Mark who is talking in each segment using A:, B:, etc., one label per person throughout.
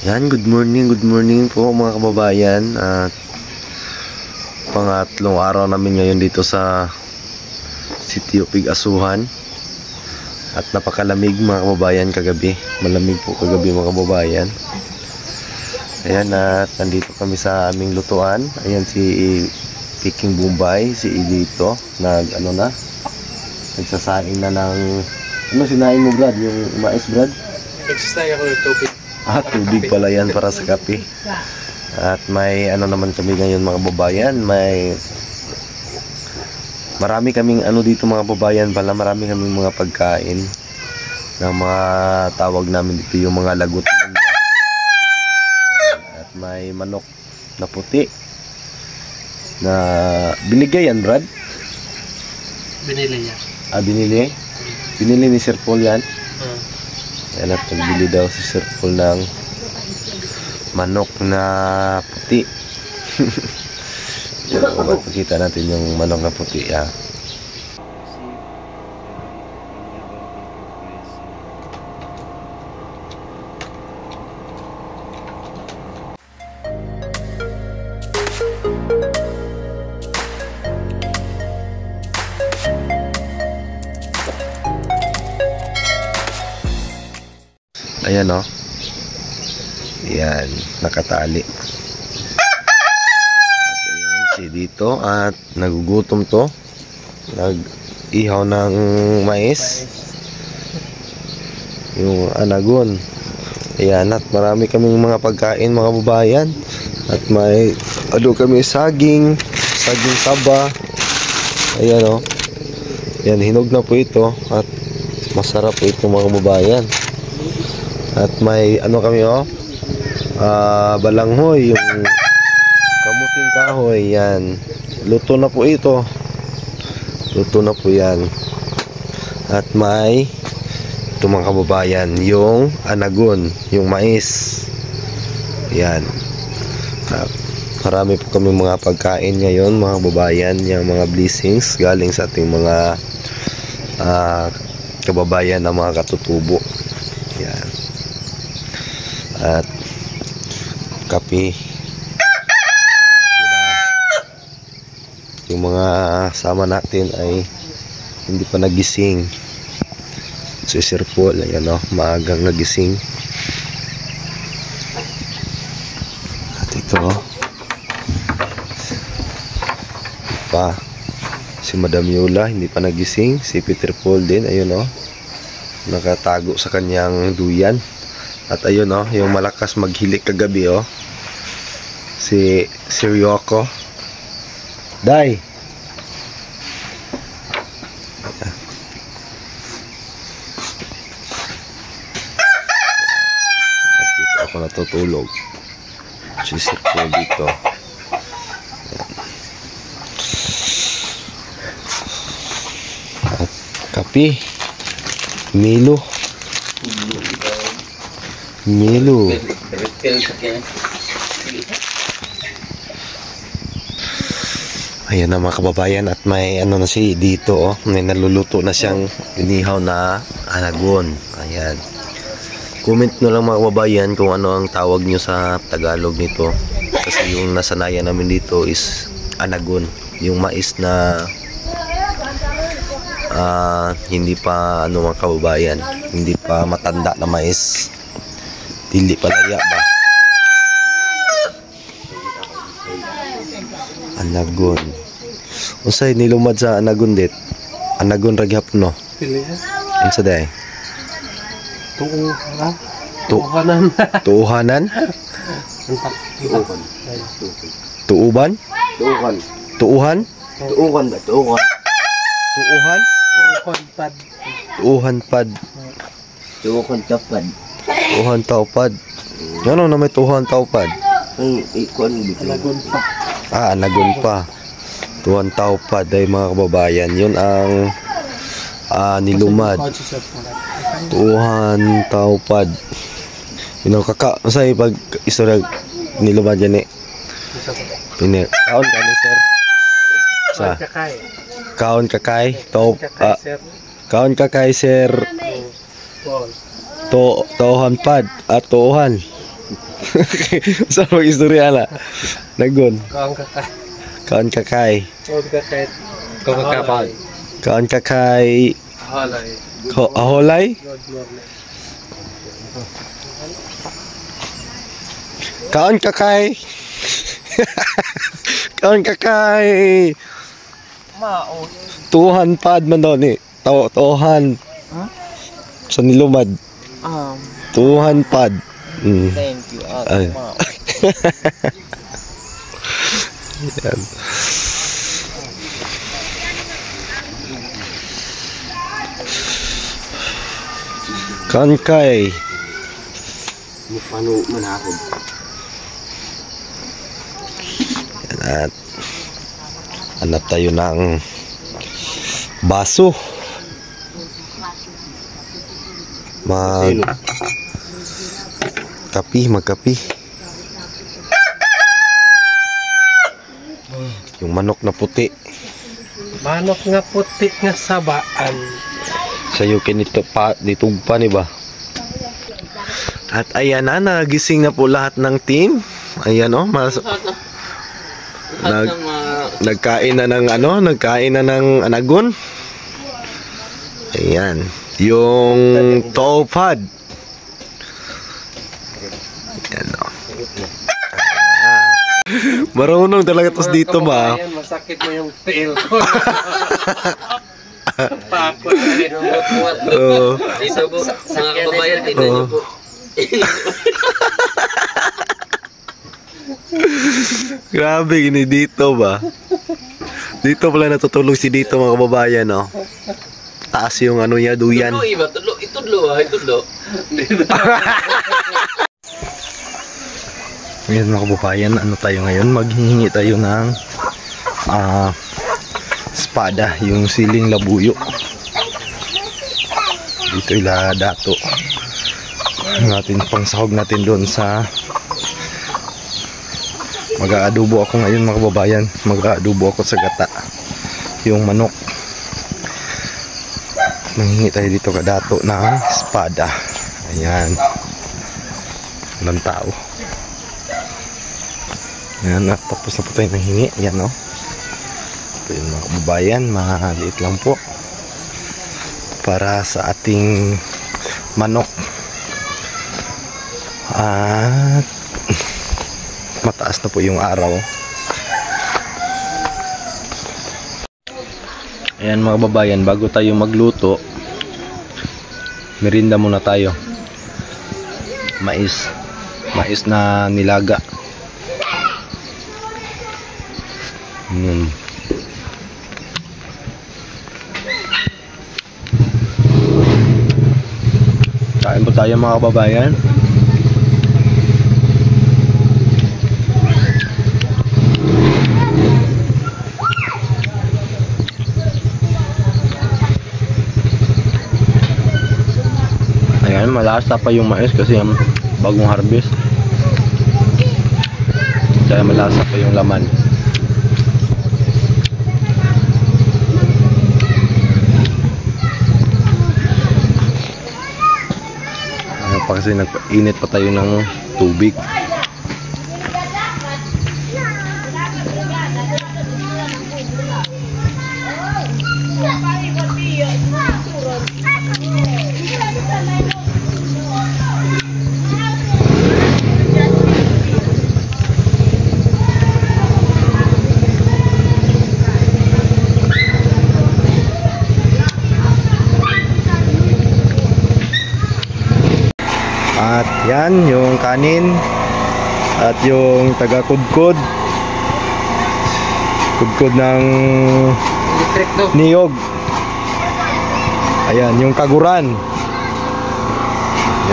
A: Yan, good morning po mga kababayan. At pangatlong araw namin ngayon dito sa Sitio Pig-asuhan. At napakalamig mga kababayan kagabi. Malamig po kagabi mga kababayan. Ayan, at nandito kami sa aming lutuan. Ayan si Peking Bombay, si Idito. Nagsasaing na ng... Ano sinaing mo, Brad? Yung mais, Brad?
B: Nagsasaing ako ng tubig.
A: Tubig pala yan para sa kape. At may naman kami ngayon mga babayan. Marami kaming dito mga babayan pala. Marami kaming mga pagkain ng mga tawag namin dito yung mga lagot. At may manok na puti na binigay yan, Brad?
B: Binili niya.
A: Binili? Binili ni Sir Paul yan? Ayan, at nagbili daw si Sir Paul ng manok na puti. Pakita natin yung manok na puti. Ayan o. Ayan, nakatali. At ayan, si dito. At nagugutom to. Nag-ihaw ng mais. Yung anagon. Ayan, at marami kaming mga pagkain mga babayan. At may kami saging taba. Ayan o. Ayan, hinog na po ito. At masarap po ito mga babayan. At may kami balanghoy, yung kamuting kahoy. Yan, luto na po ito. Luto na po yan. At may ito mga kababayan, yung anagon, yung mais. Yan. At marami po kami mga pagkain ngayon mga kababayan. Yung mga blessings galing sa ating mga kababayan na mga katutubo. Yan. At kape. Yung mga sama natin ay hindi pa nagising. Si Sir Paul, ayan maagang nagising. At ito pa si Madam Yola, hindi pa nagising. Si Peter Paul din, ayun nakatago sa kanyang duyan. At ayun yung malakas maghilik kagabi si Ryoko. Day. At dito ako natutulog. Si Sir Paul dito. At kape. Milo. Ayan na mga kababayan. At may na si dito may naluluto na siyang inihaw na anagon. Ayan, comment nyo lang mga kababayan kung ano ang tawag nyo sa Tagalog nito. Kasi yung nasanayan namin dito is anagon, yung mais na hindi pa mga kababayan, hindi pa matanda na mais. Dili palaya ba? Anagon. Unsay nilumad sa anagon dit? Anagon ra gyapon no. Unsa day?
B: Tuuhanan.
A: Tuuhanan? Tuuban? Tuuhan? Tuuhan ba? Tuuhan? Tuuhan? Tuuhan pad.
C: Tuuhan tapad.
A: Tuuhan taupad. Ano na may tuuhan taupad?
C: Anagon pa.
A: Anagon pa. Tuuhan taupad ay mga kababayan. Yun ang nilumad. Tuuhan taupad. Yun ang masay pag istorya nilumad yan kaon ka ni sir? Kaon kakay. Kaon kakay sir. Tuuhan pad at tuuhan. Saan mag-istorya na? Nagun.
B: Kaon kakay.
A: Kaon kakay.
B: Kaon kakay. Kaon kakapal.
A: Kaon kakay.
B: Halay.
A: Aholay?
B: Good morning.
A: Kaon kakay. Kaon kakay.
B: Mao.
A: Tuhan pad man daw ni. Tuhan. Sa nilumad. Tuhan pad.
C: Thank you.
A: Ay. Yan. Kaon kay.
C: Paano manakod?
A: At hanap tayo ng baso. Magkapi. Yung manok na puti.
B: Manok nga puti nga sabaan.
A: Sayo kinito pa dito pa ni ba? At ayan na, nagising na po lahat ng team. Ayan oh, nagkain na ng nagkain na ng anagon. Ayan, yung topad. Ayan oh. Marunong talaga tos dito ba?
B: Ayan, masakit mo yung tail ko. Pakot.
C: Dito po, sa mga kababayan, dito nyo po.
A: Grabe, gini dito ba? Dito pala natutulog si dito mga kababayan, no? Taas yung niya, duyan.
C: Tudlo iba, itudlo.
A: Ngayon mga kababayan, tayo ngayon? Maghihingi tayo ng espada, yung siling labuyo. Dito ila dato. Natin pang sahog natin doon sa mag-aadobo ako ngayon mga kababayan. Mag-aadobo ako sa gata yung manok. Manghingi tayo dito kadato ng espada. Ayan, walang tao. Ayan, tapos na po tayo nanghingi. Ayan no, ito yung mga kababayan, maliit lang po para sa ating manok. At mataas na po yung araw. Ayan mga babayan, bago tayo magluto, merinda muna tayo. Mais na nilaga. Kain po tayo mga kababayan. Ayan, malasa pa yung mais kasi yung bagong harvest. Kaya malasa pa yung laman. Ayan pa kasi nagpainit pa tayo ng tubig. At yan yung kanin at yung taga-kudkod ng niyog. Ayan yung kaguran.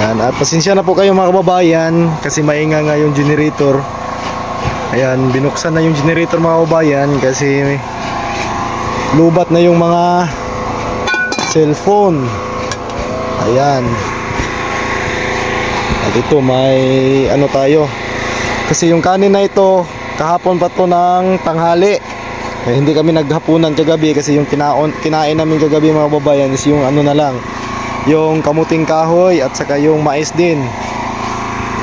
A: Yan, at pasensya na po kayo mga kababayan kasi mainga nga yung generator. Ayan, binuksan na yung generator mga kababayan kasi lubat na yung mga cellphone. Ayan. At ito may tayo kasi yung kanin na ito kahapon pa to ng tanghali. Hindi kami naghapunan kagabi kasi yung kinain namin kagabi mga babayan is yung na lang, yung kamuting kahoy at saka yung mais din.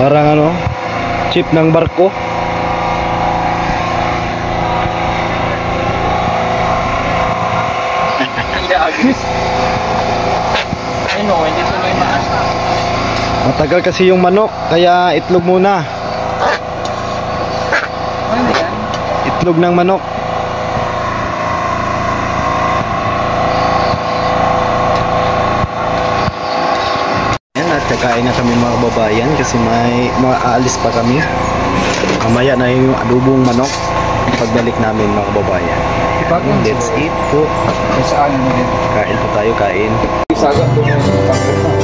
A: Parang ano, chip ng barko.
C: Ano, hindi ko may maas.
A: Matagal kasi yung manok, kaya itlog muna.
C: Ano yan?
A: Itlog ng manok. Yan, at kakain na kami mga kababayan kasi may aalis pa kami. Mamaya na yung adobong manok pagbalik namin mga kababayan. Let's eat po.
C: Saan mo din?
A: Kain po tayo, kain.
C: Isaga po mo yung pagkita.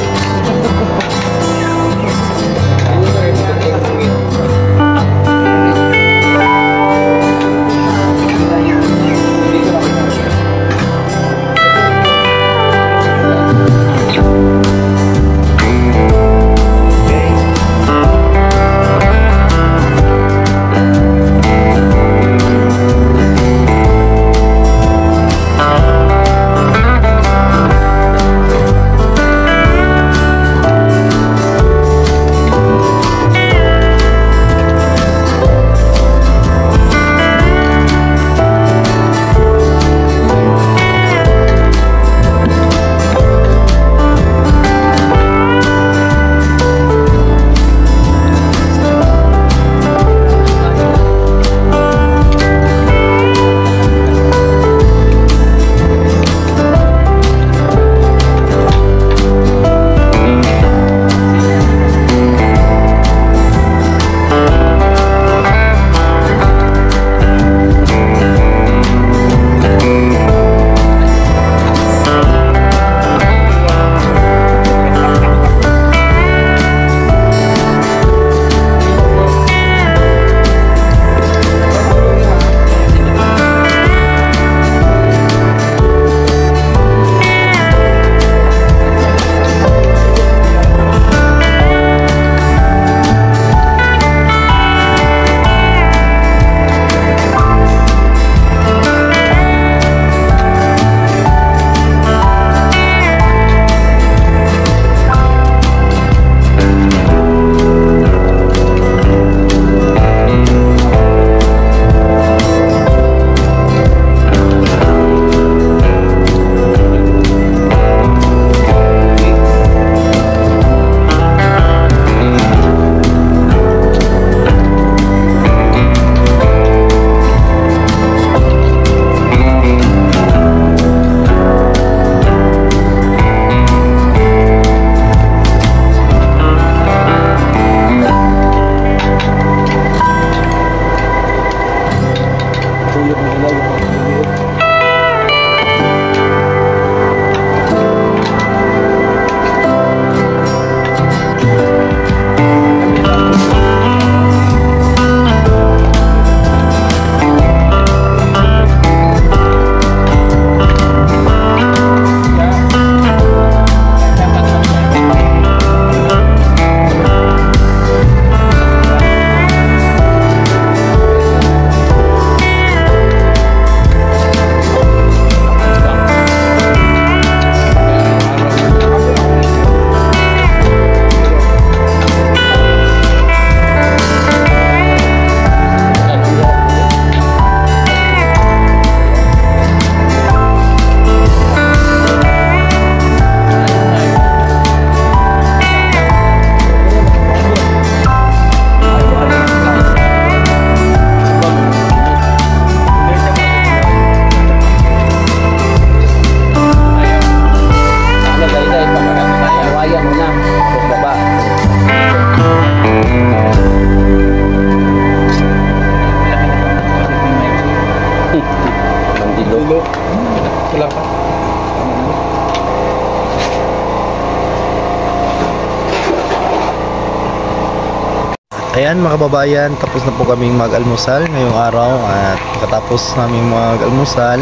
A: Ayan mga kababayan, tapos na po kaming mag-almusal ngayong araw. At pagkatapos namin mag-almusal,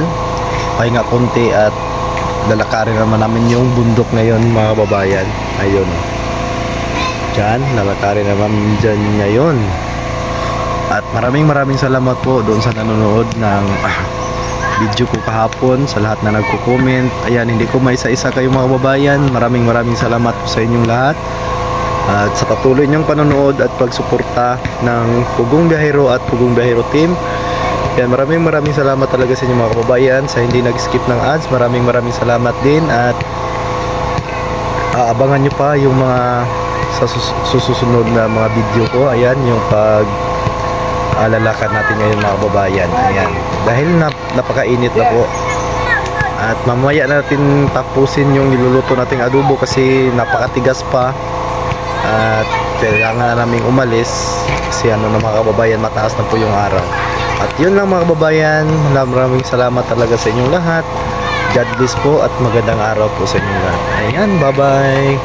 A: pahinga konti at lalakarin naman namin yung bundok ngayon mga kababayan. Ayun, dyan, lalakarin naman dyan ngayon. At maraming salamat po doon sa nanonood ng video ko kahapon, sa lahat na nagko-comment. Ayan, hindi ko maisa-isa kayo mga kababayan. Maraming salamat po sa inyong lahat. At sa patuloy niyong panonood at pagsuporta ng Pugong Biyahero at Pugong Biyahero Team. Yan, maraming salamat talaga sa inyo mga kababayan, sa hindi nag-skip ng ads. Maraming salamat din, at aabangan nyo pa yung mga sa susunod na mga video ko. Ayan, yung alalakad natin ngayon mga kababayan. Ayan, dahil napakainit na po. At mamaya natin tapusin yung niluluto nating adobo kasi napakatigas pa. At kailangan na naming umalis kasi na mga kababayan, mataas na po yung araw. At yun lang mga kababayan, maraming salamat talaga sa inyong lahat. God bless po at magandang araw po sa inyong lahat. Ayan, bye bye.